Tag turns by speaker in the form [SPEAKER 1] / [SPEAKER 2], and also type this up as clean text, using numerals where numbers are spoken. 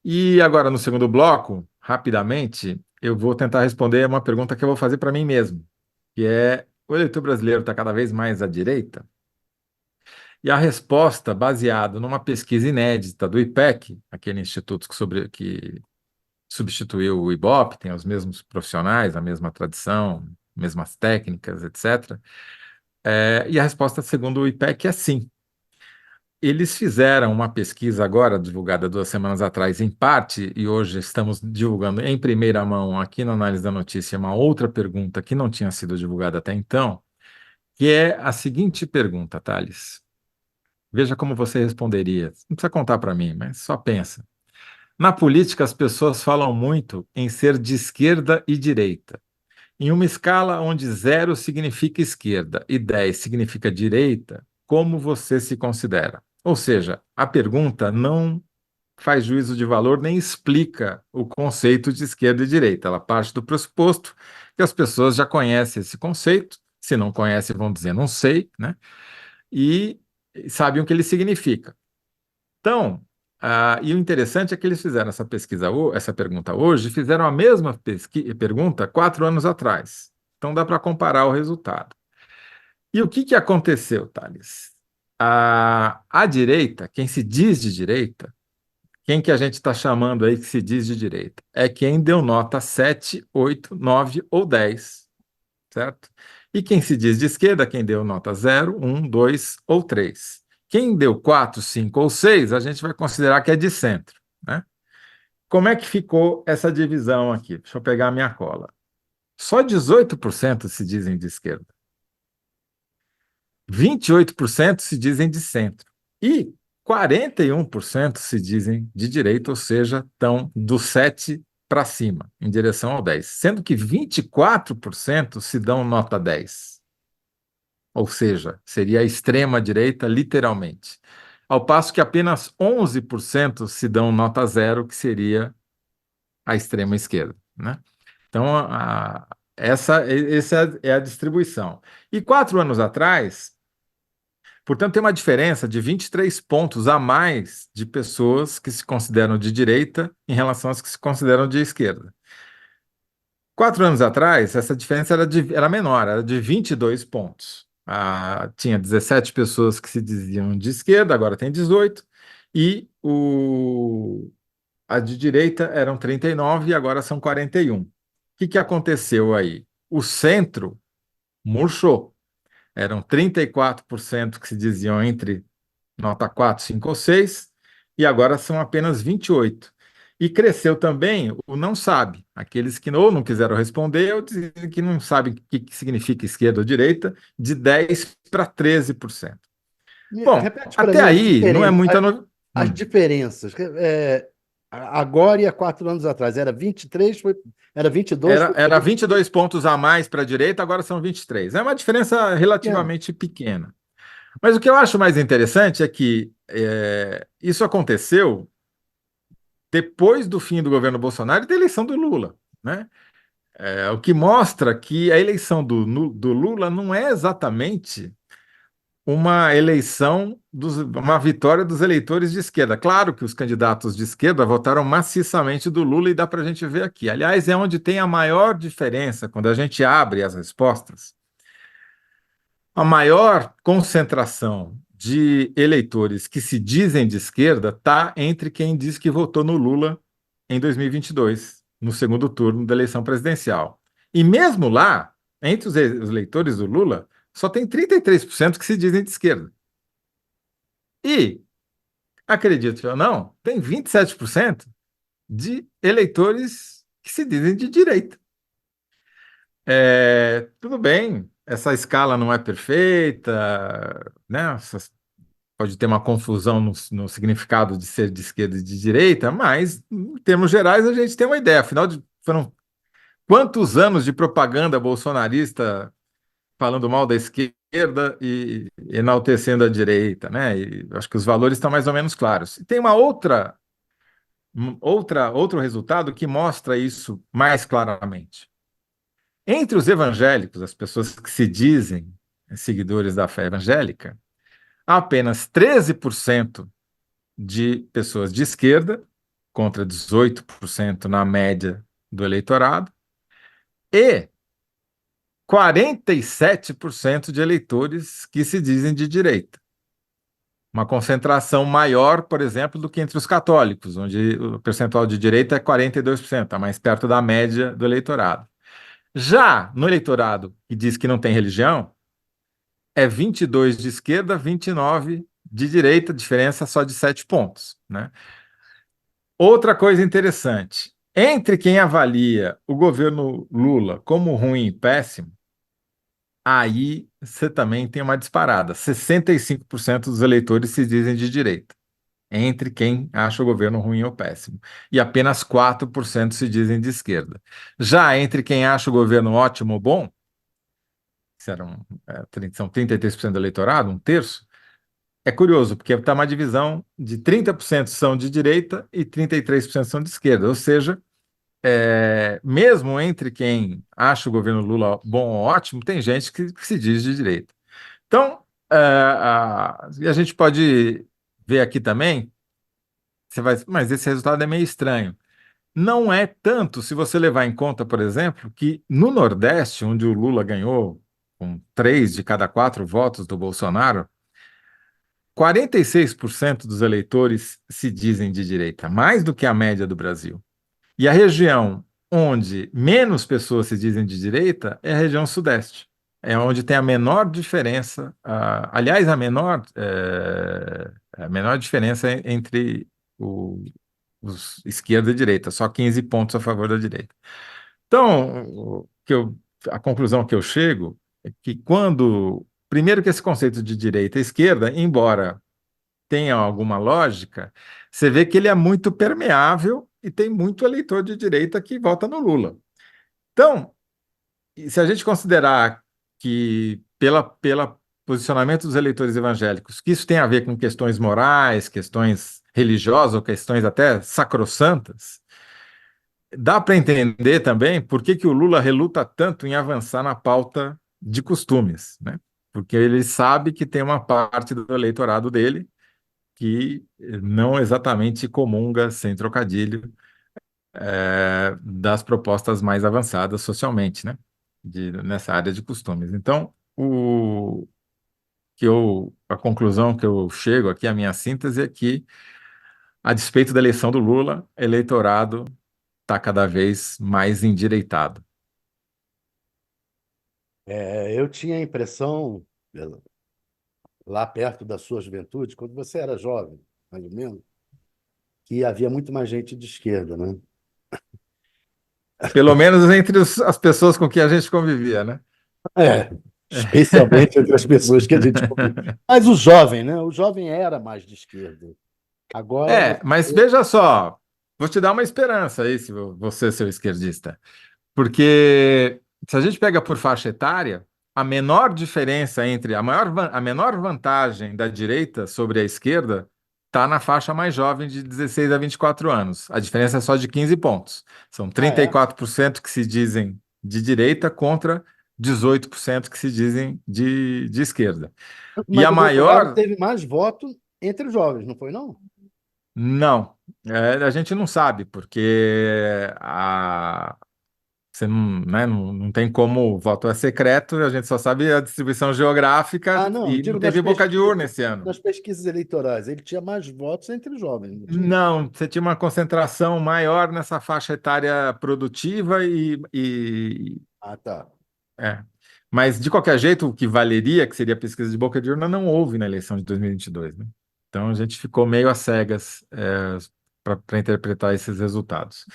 [SPEAKER 1] E agora, no segundo bloco, rapidamente, eu vou tentar responder uma pergunta que eu vou fazer para mim mesmo, que é: o eleitor brasileiro está cada vez mais à direita? E a resposta, baseada numa pesquisa inédita do IPEC, aquele instituto que substituiu o IBOP, tem os mesmos profissionais, a mesma tradição, mesmas técnicas, etc. E a resposta, segundo o IPEC, é sim. Eles fizeram uma pesquisa agora, divulgada 2 semanas atrás, em parte, e hoje estamos divulgando em primeira mão aqui na Análise da Notícia uma outra pergunta que não tinha sido divulgada até então, que é a seguinte pergunta, Thales. Veja como você responderia. Não precisa contar para mim, mas só pensa. Na política, as pessoas falam muito em ser de esquerda e direita. Em uma escala onde 0 significa esquerda e 10 significa direita, como você se considera? Ou seja, a pergunta não faz juízo de valor nem explica o conceito de esquerda e direita. Ela parte do pressuposto que as pessoas já conhecem esse conceito. Se não conhecem, vão dizer não sei, né? E sabem o que ele significa. Então, e o interessante é que eles fizeram essa pesquisa, essa pergunta hoje, fizeram a mesma pergunta 4 anos atrás. Então dá para comparar o resultado. E o que que aconteceu, Thales? A direita, quem se diz de direita, quem que a gente está chamando aí que se diz de direita? É quem deu nota 7, 8, 9 ou 10, certo? E quem se diz de esquerda, quem deu nota 0, 1, 2 ou 3. Quem deu 4, 5 ou 6, a gente vai considerar que é de centro, né? Como é que ficou essa divisão aqui? Deixa eu pegar a minha cola. Só 18% se dizem de esquerda. 28% se dizem de centro. E 41% se dizem de direita, ou seja, estão do 7 para cima, em direção ao 10, sendo que 24% se dão nota 10. Ou seja, seria a extrema-direita, literalmente. Ao passo que apenas 11% se dão nota 0, que seria a extrema-esquerda, né? Então, essa é a distribuição. E 4 anos atrás, portanto, tem uma diferença de 23 pontos a mais de pessoas que se consideram de direita em relação às que se consideram de esquerda. 4 anos atrás, essa diferença era menor, era de 22 pontos. Tinha 17 pessoas que se diziam de esquerda, agora tem 18, e a de direita eram 39 e agora são 41. O que que aconteceu aí? O centro murchou. Eram 34% que se diziam entre nota 4, 5 ou 6, e agora são apenas 28. E cresceu também o não sabe, aqueles que ou não quiseram responder ou dizem que não sabem o que significa esquerda ou direita, de 10 para 13%. Bom,
[SPEAKER 2] Repete para
[SPEAKER 1] até
[SPEAKER 2] mim
[SPEAKER 1] aí não é muita
[SPEAKER 2] as diferenças. Agora e há 4 anos atrás. Era 23, era 22,
[SPEAKER 1] Era 22 pontos a mais para a direita, agora são 23. É uma diferença
[SPEAKER 2] pequeno.
[SPEAKER 1] relativamente pequena. Mas o que eu acho mais interessante é que isso aconteceu depois do fim do governo Bolsonaro e da eleição do Lula, né? O que mostra que a eleição do Lula não é exatamente uma uma vitória dos eleitores de esquerda. Claro que os candidatos de esquerda votaram maciçamente do Lula e dá para a gente ver aqui. Aliás, é onde tem a maior diferença quando a gente abre as respostas. A maior concentração de eleitores que se dizem de esquerda está entre quem diz que votou no Lula em 2022, no segundo turno da eleição presidencial. E mesmo lá, entre os eleitores do Lula, só tem 33% que se dizem de esquerda. E, acredite ou não, tem 27% de eleitores que se dizem de direita. Tudo bem, essa escala não é perfeita, né? Pode ter uma confusão no significado de ser de esquerda e de direita, mas, em termos gerais, a gente tem uma ideia. Afinal, foram quantos anos de propaganda bolsonarista falando mal da esquerda e enaltecendo a direita, né? E acho que os valores estão mais ou menos claros. E tem outro resultado que mostra isso mais claramente. Entre os evangélicos, as pessoas que se dizem seguidores da fé evangélica, há apenas 13% de pessoas de esquerda contra 18% na média do eleitorado, e 47% de eleitores que se dizem de direita. Uma concentração maior, por exemplo, do que entre os católicos, onde o percentual de direita é 42%, está mais perto da média do eleitorado. Já no eleitorado que diz que não tem religião, é 22 de esquerda, 29 de direita, diferença só de 7 pontos, né? Outra coisa interessante, entre quem avalia o governo Lula como ruim e péssimo, aí você também tem uma disparada. 65% dos eleitores se dizem de direita, entre quem acha o governo ruim ou péssimo. E apenas 4% se dizem de esquerda. Já entre quem acha o governo ótimo ou bom, são 33% do eleitorado, um terço, é curioso, porque está uma divisão de 30% são de direita e 33% são de esquerda. Ou seja, mesmo entre quem acha o governo Lula bom ou ótimo, tem gente que se diz de direita. Então, e a gente pode ver aqui também, mas esse resultado é meio estranho. Não é tanto se você levar em conta, por exemplo, que no Nordeste, onde o Lula ganhou com 3 de cada 4 votos do Bolsonaro, 46% dos eleitores se dizem de direita, mais do que a média do Brasil. E a região onde menos pessoas se dizem de direita é a região Sudeste. É onde tem a menor diferença, aliás, a menor diferença entre os esquerda e direita, só 15 pontos a favor da direita. Então, a conclusão que eu chego é que primeiro que esse conceito de direita e esquerda, embora tenha alguma lógica, você vê que ele é muito permeável e tem muito eleitor de direita que vota no Lula. Então, e se a gente considerar que, pela posicionamento dos eleitores evangélicos, que isso tem a ver com questões morais, questões religiosas ou questões até sacrossantas, dá para entender também por que que o Lula reluta tanto em avançar na pauta de costumes, né? Porque ele sabe que tem uma parte do eleitorado dele que não exatamente comunga, sem trocadilho, das propostas mais avançadas socialmente, né? Nessa área de costumes. Então, a conclusão que eu chego aqui, a minha síntese é que, a despeito da eleição do Lula, o eleitorado está cada vez mais endireitado.
[SPEAKER 2] Eu tinha a impressão, lá perto da sua juventude, quando você era jovem, mais ou menos, que havia muito mais gente de esquerda, né?
[SPEAKER 1] Pelo menos entre as pessoas com quem a gente convivia, né?
[SPEAKER 2] É, especialmente entre as pessoas que a gente convive. Mas o jovem, né? O jovem era mais de esquerda. Agora
[SPEAKER 1] Mas veja só, vou te dar uma esperança aí, se você, seu esquerdista. Porque se a gente pega por faixa etária, a menor diferença entre a menor vantagem da direita sobre a esquerda está na faixa mais jovem de 16 a 24 anos. A diferença é só de 15 pontos. São
[SPEAKER 2] Ah, é?
[SPEAKER 1] 34% que se dizem de direita contra 18% que se dizem de esquerda. E
[SPEAKER 2] Mas
[SPEAKER 1] a
[SPEAKER 2] o Bolsonaro
[SPEAKER 1] maior,
[SPEAKER 2] teve mais voto entre os jovens, não foi, não?
[SPEAKER 1] não. A gente não sabe, porque você não, né, não tem como, o voto é secreto, a gente só sabe a distribuição geográfica
[SPEAKER 2] Ah, não,
[SPEAKER 1] e não
[SPEAKER 2] digo
[SPEAKER 1] teve boca de urna esse ano.
[SPEAKER 2] nas pesquisas eleitorais. Ele tinha mais votos entre os jovens, não tinha?
[SPEAKER 1] Não, você tinha uma concentração maior nessa faixa etária produtiva
[SPEAKER 2] Ah, tá.
[SPEAKER 1] é. Mas, de qualquer jeito, o que valeria, que seria a pesquisa de boca de urna, não houve na eleição de 2022, né? Então, a gente ficou meio às cegas, para interpretar esses resultados.